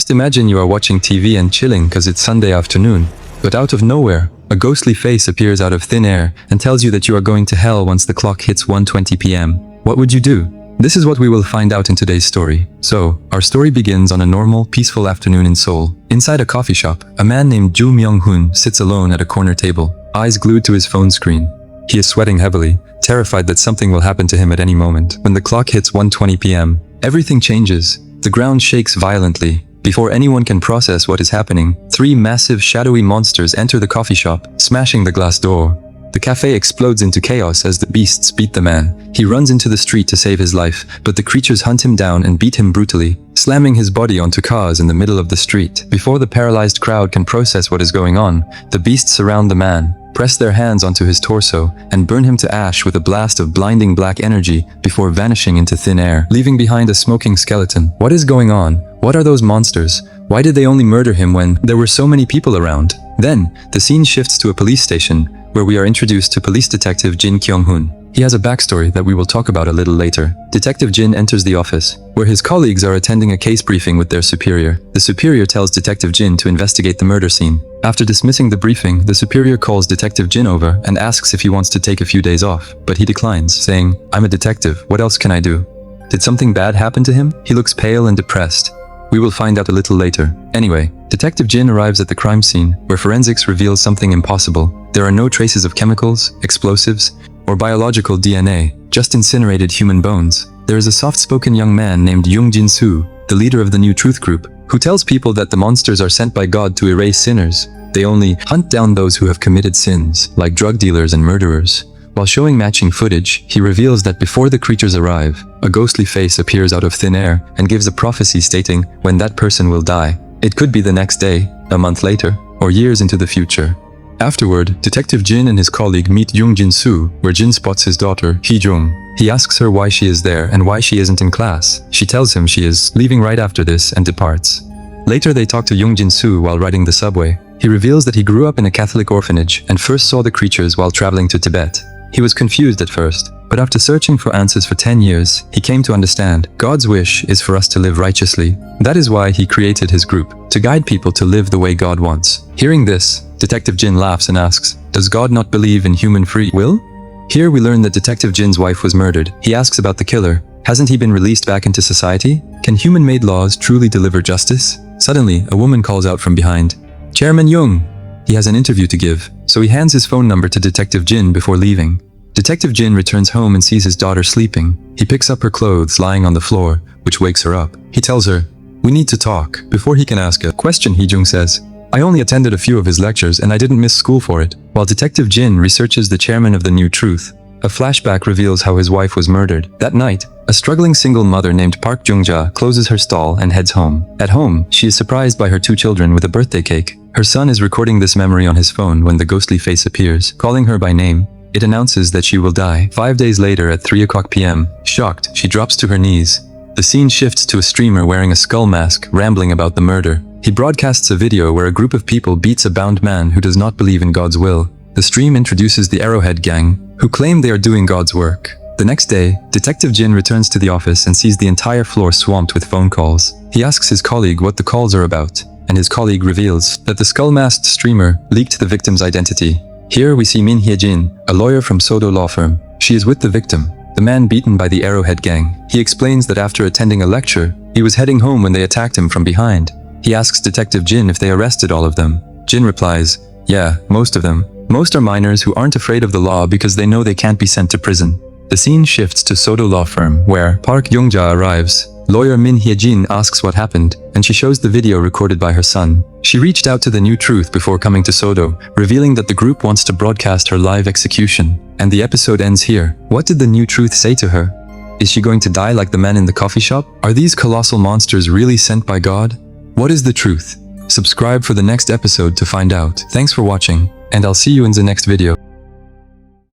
Just imagine you are watching TV and chilling because it's Sunday afternoon, but out of nowhere, a ghostly face appears out of thin air and tells you that you are going to hell once the clock hits 1:20 p.m. What would you do? This is what we will find out in today's story. So, our story begins on a normal, peaceful afternoon in Seoul. Inside a coffee shop, a man named Ju Myung-hoon sits alone at a corner table, eyes glued to his phone screen. He is sweating heavily, terrified that something will happen to him at any moment. When the clock hits 1:20 p.m., everything changes. The ground shakes violently. Before anyone can process what is happening, 3 massive, shadowy monsters enter the coffee shop, smashing the glass door. The cafe explodes into chaos as the beasts beat the man. He runs into the street to save his life, but the creatures hunt him down and beat him brutally, slamming his body onto cars in the middle of the street. Before the paralyzed crowd can process what is going on, the beasts surround the man, press their hands onto his torso, and burn him to ash with a blast of blinding black energy before vanishing into thin air, leaving behind a smoking skeleton. What is going on? What are those monsters? Why did they only murder him when there were so many people around? Then, the scene shifts to a police station, where we are introduced to police detective Jin Kyung-hoon. He has a backstory that we will talk about a little later. Detective Jin enters the office, where his colleagues are attending a case briefing with their superior. The superior tells Detective Jin to investigate the murder scene. After dismissing the briefing, the superior calls Detective Jin over and asks if he wants to take a few days off, but he declines, saying, "I'm a detective, what else can I do?" Did something bad happen to him? He looks pale and depressed. We will find out a little later. Anyway, Detective Jin arrives at the crime scene, where forensics reveals something impossible. There are no traces of chemicals, explosives, or biological DNA, just incinerated human bones. There is a soft-spoken young man named Young Jin-soo, the leader of the New Truth Group, who tells people that the monsters are sent by God to erase sinners. They only hunt down those who have committed sins, like drug dealers and murderers. While showing matching footage, he reveals that before the creatures arrive, a ghostly face appears out of thin air and gives a prophecy stating when that person will die. It could be the next day, a month later, or years into the future. Afterward, Detective Jin and his colleague meet Young Jin-soo, where Jin spots his daughter, Hee-jung. He asks her why she is there and why she isn't in class. She tells him she is leaving right after this and departs. Later they talk to Young Jin-soo while riding the subway. He reveals that he grew up in a Catholic orphanage and first saw the creatures while traveling to Tibet. He was confused at first, but after searching for answers for 10 years, he came to understand God's wish is for us to live righteously. That is why he created his group, to guide people to live the way God wants. Hearing this, Detective Jin laughs and asks, "Does God not believe in human free will?" Here we learn that Detective Jin's wife was murdered. He asks about the killer. Hasn't he been released back into society? Can human-made laws truly deliver justice? Suddenly, a woman calls out from behind, "Chairman Young!" He has an interview to give, so he hands his phone number to Detective Jin before leaving. Detective Jin returns home and sees his daughter sleeping. He picks up her clothes lying on the floor, which wakes her up. He tells her, "We need to talk." Before he can ask a question, Hee-jung says, "I only attended a few of his lectures and I didn't miss school for it." While Detective Jin researches the chairman of the New Truth, a flashback reveals how his wife was murdered. That night, a struggling single mother named Park Jung-ja closes her stall and heads home. At home, she is surprised by her 2 children with a birthday cake. Her son is recording this memory on his phone when the ghostly face appears, calling her by name. It announces that she will die 5 days later at 3:00 p.m. Shocked, she drops to her knees. The scene shifts to a streamer wearing a skull mask, rambling about the murder. He broadcasts a video where a group of people beats a bound man who does not believe in God's will. The stream introduces the Arrowhead Gang, who claim they are doing God's work. The next day, Detective Jin returns to the office and sees the entire floor swamped with phone calls. He asks his colleague what the calls are about, and his colleague reveals that the skull-masked streamer leaked the victim's identity. Here we see Min Hye-jin, a lawyer from Sodo law firm. She is with the victim, the man beaten by the Arrowhead Gang. He explains that after attending a lecture, he was heading home when they attacked him from behind. He asks Detective Jin if they arrested all of them. Jin replies, "Yeah, most of them. Most are minors who aren't afraid of the law because they know they can't be sent to prison." The scene shifts to Sodo law firm, where Park Jung-ja arrives. Lawyer Min Hye-jin asks what happened, and she shows the video recorded by her son. She reached out to the New Truth before coming to Sodo, revealing that the group wants to broadcast her live execution. And the episode ends here. What did the New Truth say to her? Is she going to die like the man in the coffee shop? Are these colossal monsters really sent by God? What is the truth? Subscribe for the next episode to find out. Thanks for watching, and I'll see you in the next video.